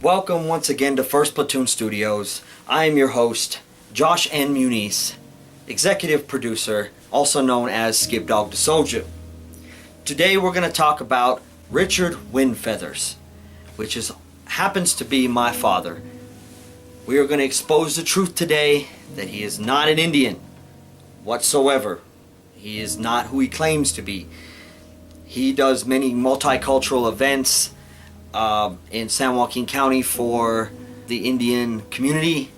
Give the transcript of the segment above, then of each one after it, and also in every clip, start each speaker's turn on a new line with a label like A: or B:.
A: Welcome once again to First Platoon Studios. I am your host, Josh N. Muniz, executive producer, also known as Skip Dog the Soldier. Today we're going to talk about Richard Windfeathers, which happens to be my father. We are going to expose the truth today that he is not an Indian whatsoever. He is not who he claims to be. He does many multicultural events in San Joaquin County for the Indian community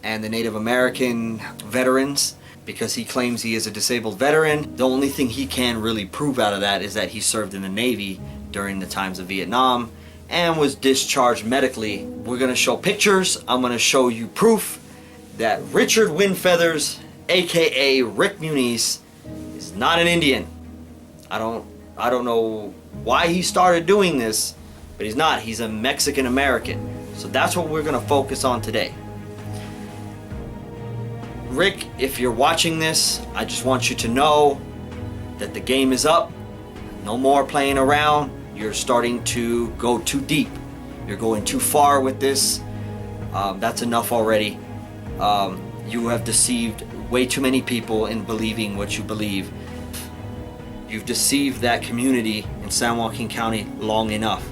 A: and the Native American veterans, because he claims he is a disabled veteran. The only thing he can really prove out of that is that he served in the Navy during the times of Vietnam and was discharged medically. We're going to show pictures. I'm going to show you proof that Richard Windfeathers, aka Rick Muniz, is not an Indian. I don't know why he started doing this, but he's not. He's a Mexican American. So that's what we're going to focus on today. Rick, if you're watching this, I just want you to know that the game is up. No more playing around. You're starting to go too deep. You're going too far with this. That's enough already. You have deceived way too many people in believing what you believe. You've deceived that community in San Joaquin County long enough.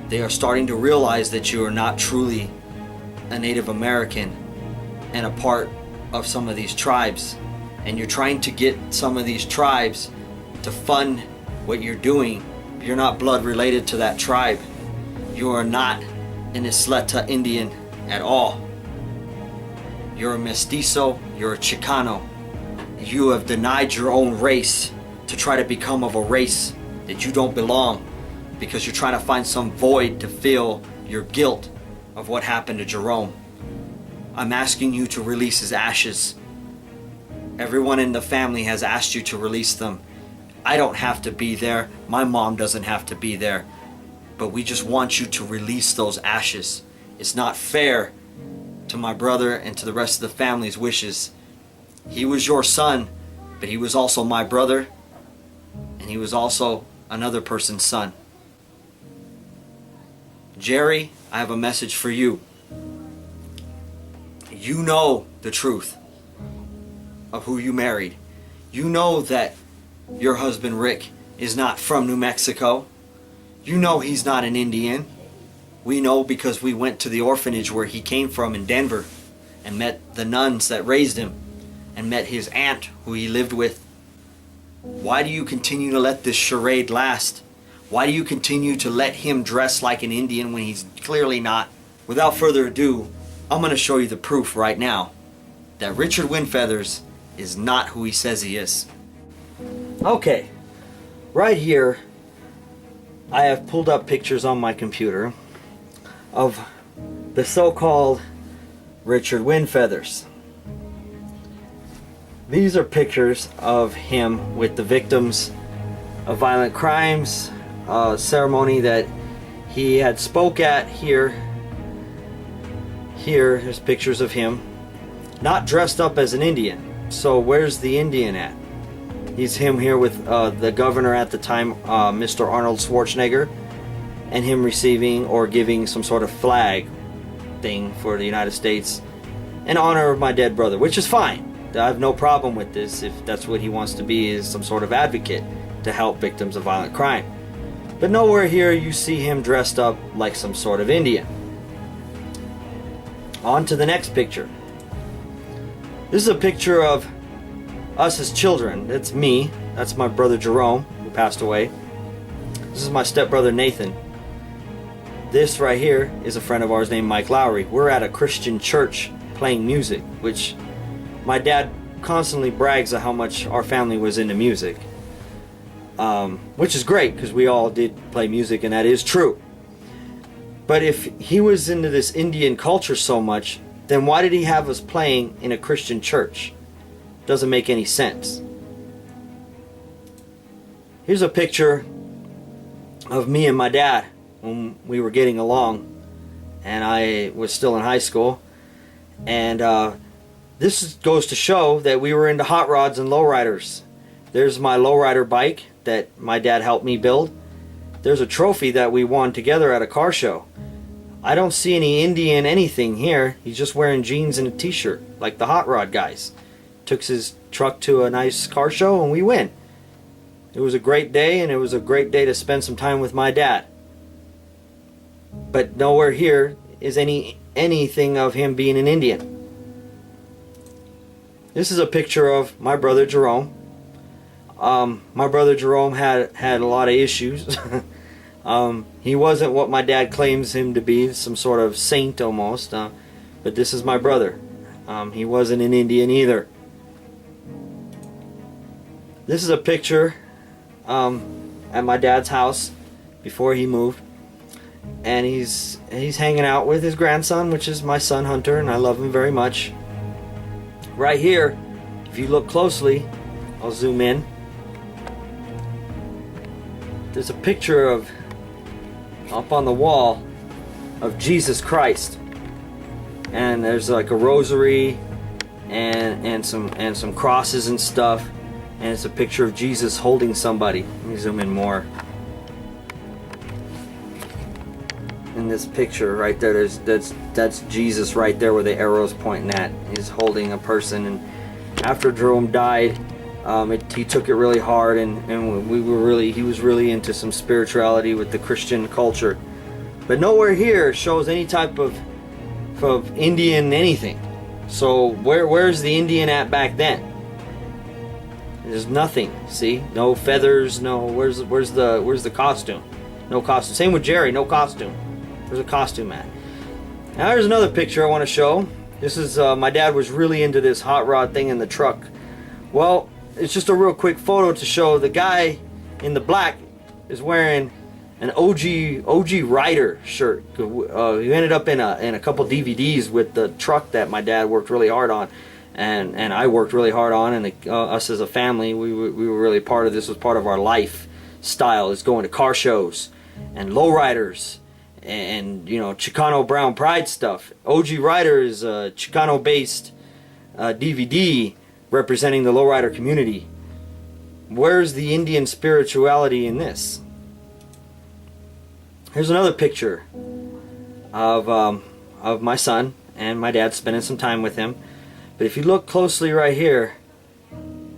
A: They are starting to realize that you are not truly a Native American and a part of some of these tribes. And you're trying to get some of these tribes to fund what you're doing. You're not blood related to that tribe. You are not an Isleta Indian at all. You're a mestizo, you're a Chicano. You have denied your own race to try to become of a race that you don't belong, because you're trying to find some void to fill your guilt of what happened to Jerome. I'm asking you to release his ashes. Everyone in the family has asked you to release them. I don't have to be there. My mom doesn't have to be there. But we just want you to release those ashes. It's not fair to my brother and to the rest of the family's wishes. He was your son, but he was also my brother, and he was also another person's son. Jerry, I have a message for you. You know the truth of who you married. You know that your husband Rick is not from New Mexico. You know he's not an Indian. We know because we went to the orphanage where he came from in Denver and met the nuns that raised him and met his aunt who he lived with. Why do you continue to let this charade last? Why do you continue to let him dress like an Indian when he's clearly not? Without further ado, I'm going to show you the proof right now that Richard Windfeathers is not who he says he is. Okay, right here I have pulled up pictures on my computer of the so-called Richard Windfeathers. These are pictures of him with the victims of violent crimes, ceremony that he had spoke at here. Here's pictures of him not dressed up as an Indian. So where's the Indian at? He's him here with the governor at the time, Mr. Arnold Schwarzenegger, and him receiving or giving some sort of flag thing for the United States in honor of my dead brother, which is fine. I have no problem with this if that's what he wants to be, is some sort of advocate to help victims of violent crime. But nowhere here you see him dressed up like some sort of Indian. On to the next picture. This is a picture of us as children. That's me. That's my brother Jerome, who passed away. This is my stepbrother Nathan. This right here is a friend of ours named Mike Lowry. We're at a Christian church playing music, which my dad constantly brags of how much our family was into music. Which is great, because we all did play music, and that is true. But if he was into this Indian culture so much, then why did he have us playing in a Christian church? Doesn't make any sense. Here's a picture of me and my dad when we were getting along, and I was still in high school. And this goes to show that we were into hot rods and lowriders. There's my lowrider bike that my dad helped me build. There's a trophy that we won together at a car show. I don't see any Indian anything here. He's just wearing jeans and a t-shirt, like the hot rod guys. Took his truck to a nice car show and we win. It was a great day, and it was a great day to spend some time with my dad. But nowhere here is anything of him being an Indian. This is a picture of my brother Jerome. My brother Jerome had a lot of issues. He wasn't what my dad claims him to be, some sort of saint almost. But this is my brother. He wasn't an Indian either. This is a picture at my dad's house before he moved, and he's hanging out with his grandson, which is my son Hunter, and I love him very much. Right here, if you look closely, I'll zoom in. There's a picture of, up on the wall, of Jesus Christ, and there's like a rosary and some crosses and stuff, and it's a picture of Jesus holding somebody. Let me zoom in more. In this picture right there, that's Jesus right there where the arrow's pointing at. He's holding a person, and after Jerome died, he took it really hard, and he was really into some spirituality with the Christian culture. But nowhere here shows any type of Indian anything. So where's the Indian at back then? There's nothing. See, no feathers. No. Where's the costume? No costume. Same with Jerry. No costume. Where's the costume at? Now here's another picture I want to show. This is my dad was really into this hot rod thing in the truck. Well, it's just a real quick photo to show the guy in the black is wearing an OG Rider shirt. He ended up in a couple DVDs with the truck that my dad worked really hard on, and I worked really hard on, and us as a family, we were really part of this. Was part of our lifestyle, is going to car shows and lowriders and Chicano Brown Pride stuff. OG Rider is a Chicano based DVD representing the lowrider community. Where's the Indian spirituality in this? Here's another picture of my son and my dad spending some time with him. But if you look closely right here,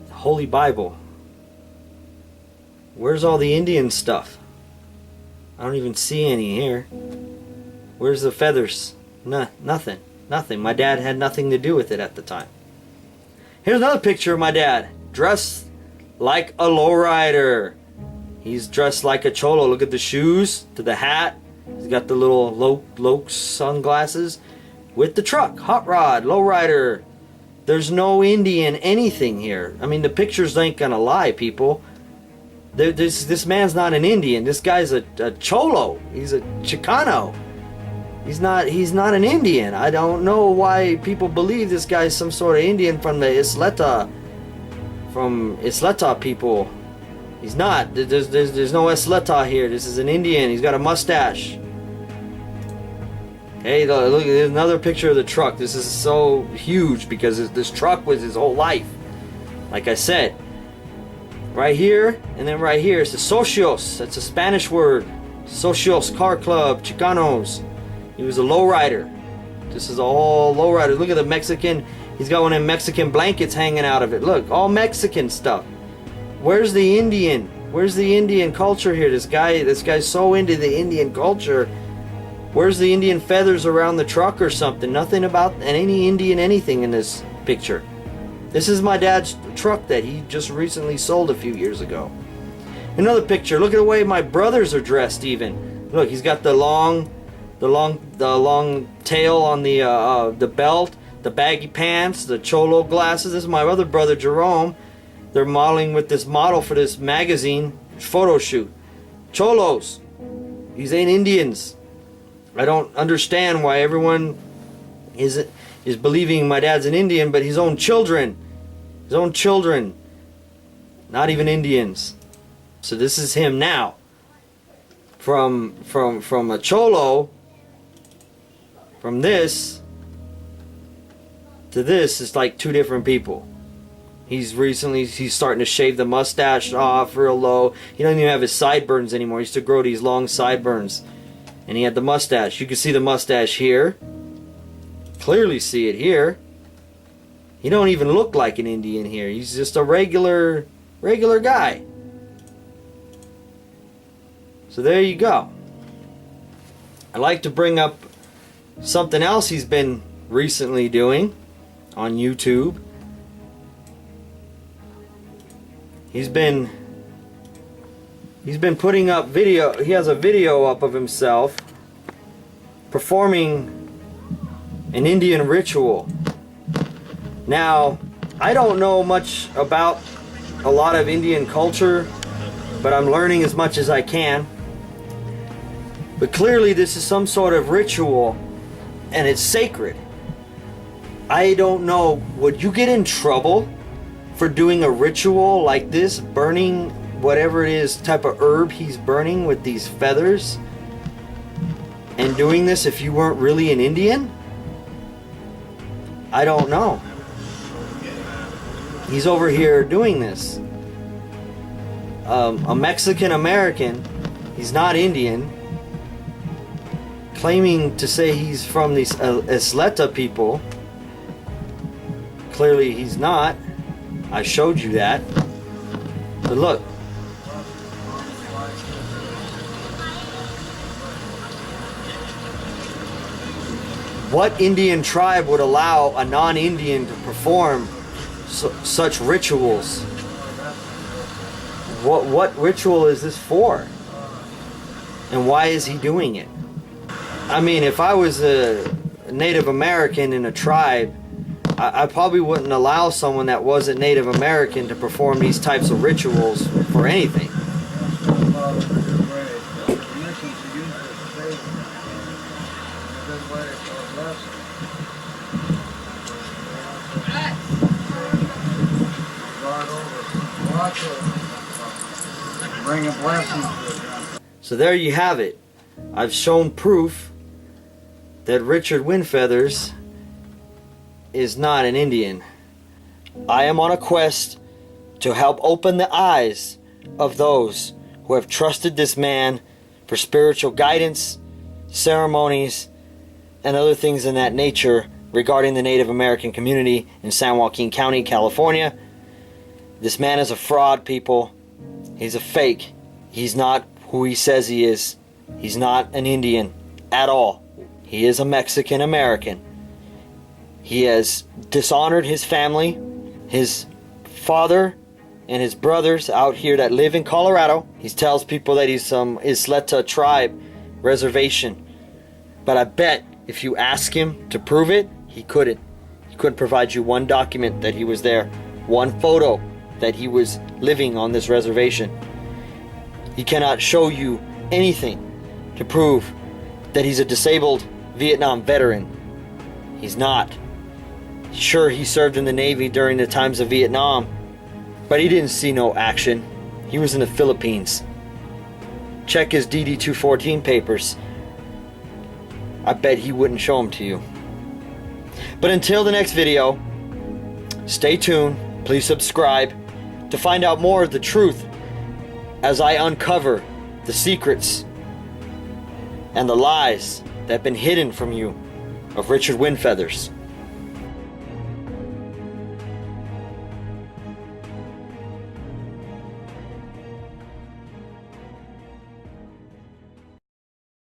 A: the Holy Bible. Where's all the Indian stuff? I don't even see any here. Where's the feathers? Nothing. Nothing. My dad had nothing to do with it at the time. Here's another picture of my dad, dressed like a lowrider. He's dressed like a cholo. Look at the shoes, to the hat. He's got the little low sunglasses with the truck, hot rod, lowrider. There's no Indian anything here. I mean, the pictures ain't gonna lie, people. This man's not an Indian. This guy's a cholo. He's a Chicano. He's not an Indian. I don't know why people believe this guy's some sort of Indian from the Isleta people. He's not. There's no Isleta here. This is an Indian. He's got a mustache. Hey, look, there's another picture of the truck. This is so huge because this truck was his whole life. Like I said, right here and then right here is the socios. That's a Spanish word. Socios, car club, Chicanos. He was a lowrider. This is all lowrider. Look at the Mexican. He's got one of them Mexican blankets hanging out of it. Look, all Mexican stuff. Where's the Indian? Where's the Indian culture here? This guy's so into the Indian culture. Where's the Indian feathers around the truck or something? Nothing about any Indian anything in this picture. This is my dad's truck that he just recently sold a few years ago. Another picture. Look at the way my brothers are dressed even. Look, he's got the long tail on the belt, the baggy pants, the cholo glasses. This is my other brother Jerome. They're modeling with this model for this magazine photo shoot. Cholos. These ain't Indians. I don't understand why everyone is believing my dad's an Indian, but his own children, not even Indians. So this is him now. From a cholo, from this to this is like two different people. He's starting to shave the mustache off real low. He doesn't even have his sideburns anymore. He used to grow these long sideburns. And he had the mustache. You can see the mustache here. Clearly see it here. He don't even look like an Indian here. He's just a regular guy. So there you go. I'd like to bring up something else he's been recently doing on YouTube. He's been putting up video. He has a video up of himself performing an Indian ritual. Now, I don't know much about a lot of Indian culture, but I'm learning as much as I can. But clearly this is some sort of ritual and it's sacred. I don't know, would you get in trouble for doing a ritual like this, burning whatever it is type of herb he's burning with these feathers, and doing this if you weren't really an Indian? I don't know. He's over here doing this. A Mexican American, he's not Indian, claiming to say he's from these Isleta people. Clearly he's not. I showed you that. But look. What Indian tribe would allow a non-Indian to perform such rituals? What ritual is this for? And why is he doing it? I mean, if I was a Native American in a tribe, I probably wouldn't allow someone that wasn't Native American to perform these types of rituals for anything. So there you have it. I've shown proof that Richard Windfeathers is not an Indian. I am on a quest to help open the eyes of those who have trusted this man for spiritual guidance, ceremonies, and other things in that nature regarding the Native American community in San Joaquin County, California. This man is a fraud, people. He's a fake. He's not who he says he is. He's not an Indian at all. He is a Mexican American. He has dishonored his family, his father and his brothers out here that live in Colorado. He tells people that he's some Isleta tribe reservation. But I bet if you ask him to prove it, he couldn't. He couldn't provide you one document that he was there, one photo that he was living on this reservation. He cannot show you anything to prove that he's a disabled Vietnam veteran. He's not. Sure, he served in the Navy during the times of Vietnam, but he didn't see no action. He was in the Philippines. Check his DD-214 papers. I bet he wouldn't show them to you. But until the next video, stay tuned. Please subscribe to find out more of the truth as I uncover the secrets and the lies that have been hidden from you of Richard Windfeathers.